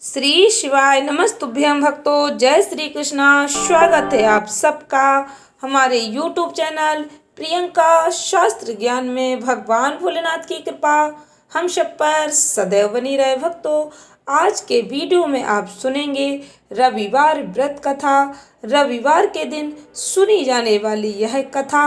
श्री शिवाय नमस्तुभ्यं भक्तों। जय श्री कृष्णा। स्वागत है आप सबका हमारे YouTube चैनल प्रियंका शास्त्र ज्ञान में। भगवान भोलेनाथ की कृपा हम सब पर सदैव बनी रहे। भक्तों, आज के वीडियो में आप सुनेंगे रविवार व्रत कथा। रविवार के दिन सुनी जाने वाली यह कथा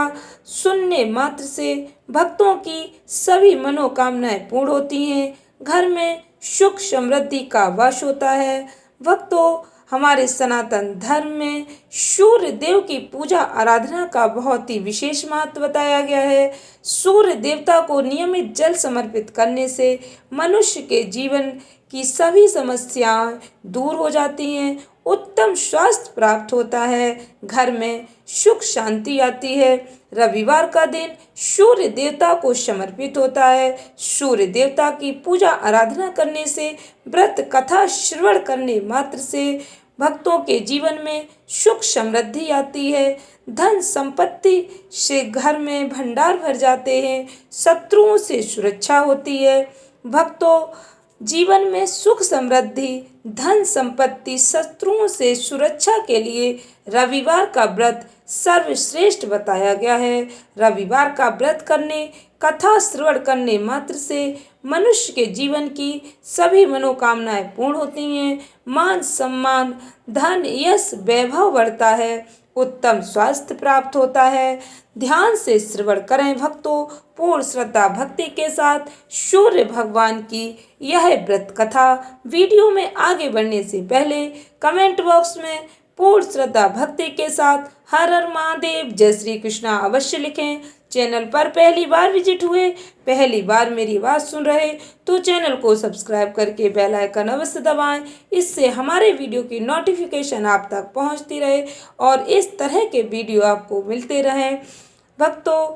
सुनने मात्र से भक्तों की सभी मनोकामनाएं पूर्ण होती हैं, घर में सुख समृद्धि का वास होता है। भक्तों, हमारे सनातन धर्म में सूर्य देव की पूजा आराधना का बहुत ही विशेष महत्व बताया गया है। सूर्य देवता को नियमित जल समर्पित करने से मनुष्य के जीवन की सभी समस्याएं दूर हो जाती हैं, उत्तम स्वास्थ्य प्राप्त होता है, घर में सुख शांति आती है। रविवार का दिन सूर्य देवता को समर्पित होता है। सूर्य देवता की पूजा आराधना करने से, व्रत कथा श्रवण करने मात्र से भक्तों के जीवन में सुख समृद्धि आती है, धन संपत्ति से घर में भंडार भर जाते हैं, शत्रुओं से सुरक्षा होती है। भक्तों, जीवन में सुख समृद्धि, धन संपत्ति, शत्रुओं से सुरक्षा के लिए रविवार का व्रत सर्वश्रेष्ठ बताया गया है। रविवार का व्रत करने, कथा श्रवण करने मात्र से मनुष्य के जीवन की सभी मनोकामनाएं पूर्ण होती हैं, मान सम्मान, धन, यश, वैभव बढ़ता है, उत्तम स्वास्थ्य प्राप्त होता है। ध्यान से श्रवण करें भक्तों, पूर्ण श्रद्धा भक्ति के साथ सूर्य भगवान की यह व्रत कथा। वीडियो में आगे बढ़ने से पहले कमेंट बॉक्स में पूर्ण श्रद्धा भक्ति के साथ हर हर महादेव, जय श्री कृष्णा अवश्य लिखें। चैनल पर पहली बार विजिट हुए, पहली बार मेरी आवाज़ सुन रहे तो चैनल को सब्सक्राइब करके बेल आइकन अवश्य दबाएं। इससे हमारे वीडियो की नोटिफिकेशन आप तक पहुंचती रहे और इस तरह के वीडियो आपको मिलते रहें। भक्तों,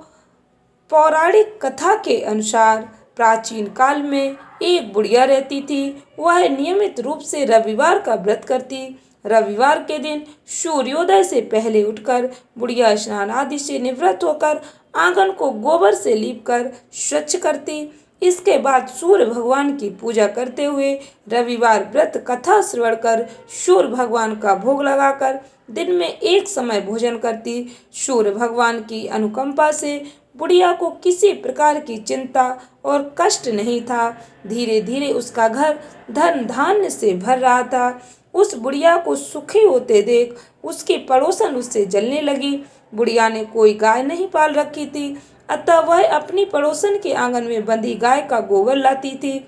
पौराणिक कथा के अनुसार प्राचीन काल में एक बुढ़िया रहती थी। वह नियमित रूप से रविवार का व्रत करती। रविवार के दिन सूर्योदय से पहले उठकर बुढ़िया स्नान आदि से निवृत्त होकर आंगन को गोबर से लीपकर स्वच्छ करती। इसके बाद सूर्य भगवान की पूजा करते हुए रविवार व्रत कथा श्रवण कर सूर्य भगवान का भोग लगाकर दिन में एक समय भोजन करती। सूर्य भगवान की अनुकंपा से बुढ़िया को किसी प्रकार की चिंता और कष्ट नहीं था। धीरे धीरे उसका घर धन धान्य से भर रहा था। उस बुढ़िया को सुखी होते देख उसकी पड़ोसन उससे जलने लगी। बुढ़िया ने कोई गाय नहीं पाल रखी थी, अतः वह अपनी पड़ोसन के आंगन में बंधी गाय का गोबर लाती थी।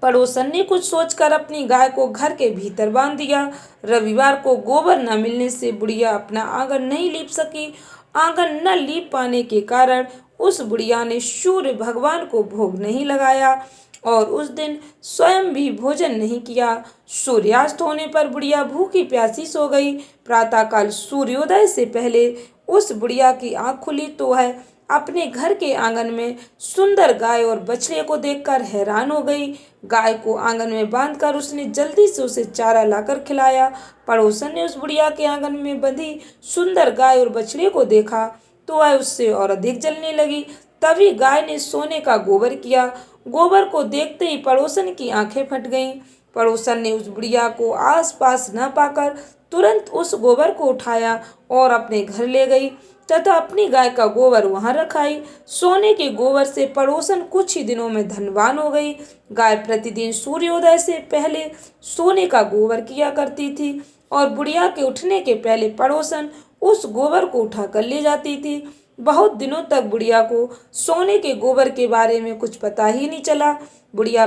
पड़ोसन ने कुछ सोचकर अपनी गाय को घर के भीतर बांध दिया। रविवार को गोबर न मिलने से बुढ़िया अपना आंगन नहीं लीप सकी। आंगन न लीप पाने के कारण उस बुढ़िया ने सूर्य भगवान को भोग नहीं लगाया और उस दिन स्वयं भी भोजन नहीं किया। सूर्यास्त होने पर बुढ़िया भूखी प्यासी सो गई। प्रातःकाल सूर्योदय से पहले उस बुढ़िया की आंख खुली तो वह अपने घर के आंगन में सुंदर गाय और बछड़े को देखकर हैरान हो गई। गाय को आंगन में बांधकर उसने जल्दी से उसे चारा लाकर खिलाया। पड़ोसन ने उस बुढ़िया के आंगन में बंधी सुंदर गाय और बछड़े को देखा तो वह उससे और अधिक जलने लगी। तभी गाय ने सोने का गोबर किया। गोबर को देखते ही पड़ोसन की आंखें फट गईं। पड़ोसन ने उस बुढ़िया को आसपास न पाकर तुरंत उस गोबर को उठाया और अपने घर ले गई तथा अपनी गाय का गोबर वहां रखाई। सोने के गोबर से पड़ोसन कुछ ही दिनों में धनवान हो गई। गाय प्रतिदिन सूर्योदय से पहले सोने का गोबर किया करती थी और बुढ़िया के उठने के पहले पड़ोसन उस गोबर को उठाकर ले जाती थी। बहुत दिनों तक बुढ़िया को सोने के गोबर के बारे में कुछ पता ही नहीं चला। बुढ़िया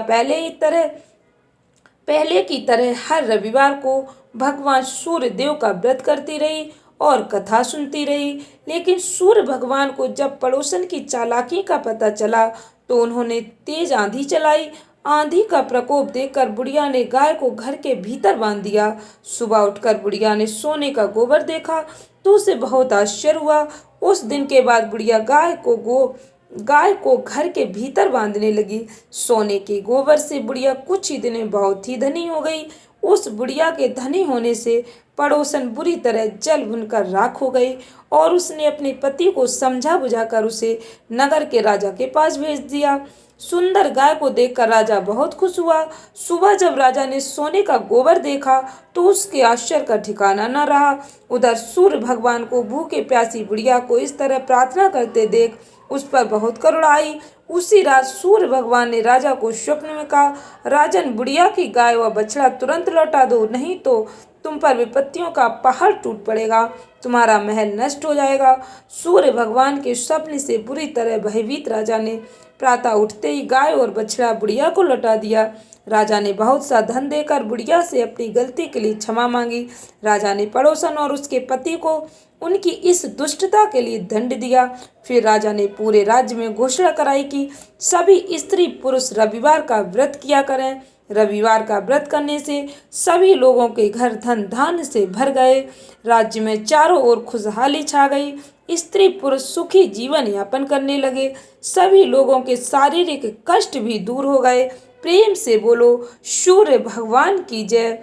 पहले की तरह हर रविवार को भगवान सूर्य देव का व्रत करती रही और कथा सुनती रही। लेकिन सूर्य भगवान को जब पड़ोसन की चालाकी का पता चला तो उन्होंने तेज आंधी चलाई। आंधी का प्रकोप देखकर बुढ़िया ने गाय को घर के भीतर बांध दिया। सुबह उठकर बुढ़िया ने सोने का गोबर देखा तो उसे बहुत आश्चर्य हुआ। उस दिन के बाद बुढ़िया गाय को घर के भीतर बांधने लगी। सोने के गोबर से बुढ़िया कुछ ही दिन में बहुत ही धनी हो गई। उस बुढ़िया के धनी होने से पड़ोसन बुरी तरह जल भुनकर राख हो गई और उसने अपने पति को समझा बुझाकर उसे नगर के राजा के पास भेज दिया। सुंदर गाय को देखकर राजा बहुत खुश हुआ। सुबह जब राजा ने सोने का गोबर देखा तो उसके आश्चर्य का ठिकाना न रहा। उधर सूर्य भगवान को भूखे प्यासी बुढ़िया को इस तरह प्रार्थना करते देख उस पर बहुत करुणा आई। उसी रात सूर्य भगवान ने राजा को स्वप्न में कहा, राजन, बुढ़िया की गाय व बछड़ा तुरंत लौटा दो, नहीं तो तुम पर विपत्तियों का पहाड़ टूट पड़ेगा, तुम्हारा महल नष्ट हो जाएगा। सूर्य भगवान के स्वप्न से बुरी तरह भयभीत राजा ने प्रातः उठते ही गाय और बछड़ा बुढ़िया को लौटा दिया। राजा ने बहुत सा धन देकर बुढ़िया से अपनी गलती के लिए क्षमा मांगी। राजा ने पड़ोसन और उसके पति को उनकी इस दुष्टता के लिए दंड दिया। फिर राजा ने पूरे राज्य में घोषणा कराई कि सभी स्त्री पुरुष रविवार का व्रत किया करें। रविवार का व्रत करने से सभी लोगों के घर धन धान्य से भर गए। राज्य में चारों ओर खुशहाली छा गई। स्त्री पुरुष सुखी जीवन यापन करने लगे। सभी लोगों के शारीरिक कष्ट भी दूर हो गए। प्रेम से बोलो सूर्य भगवान की जय।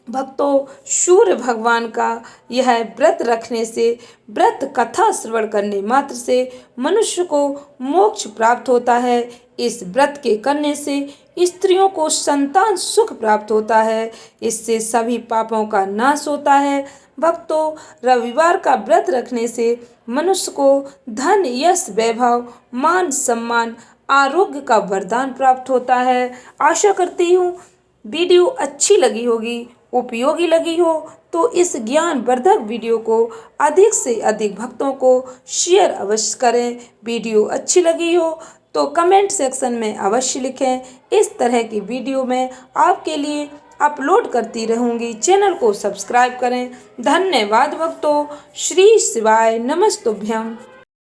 भक्तों, सूर्य भगवान का यह व्रत रखने से, व्रत कथा श्रवण करने मात्र से मनुष्य को मोक्ष प्राप्त होता है। इस व्रत के करने से स्त्रियों को संतान सुख प्राप्त होता है। इससे सभी पापों का नाश होता है। भक्तों, रविवार का व्रत रखने से मनुष्य को धन, यश, वैभव, मान, सम्मान, आरोग्य का वरदान प्राप्त होता है। आशा करती हूँ वीडियो अच्छी लगी होगी, उपयोगी लगी हो तो इस ज्ञानवर्धक वीडियो को अधिक से अधिक भक्तों को शेयर अवश्य करें। वीडियो अच्छी लगी हो तो कमेंट सेक्शन में अवश्य लिखें। इस तरह की वीडियो मैं आपके लिए अपलोड करती रहूँगी। चैनल को सब्सक्राइब करें। धन्यवाद भक्तों। श्री शिवाय नमस्तुभ्यं।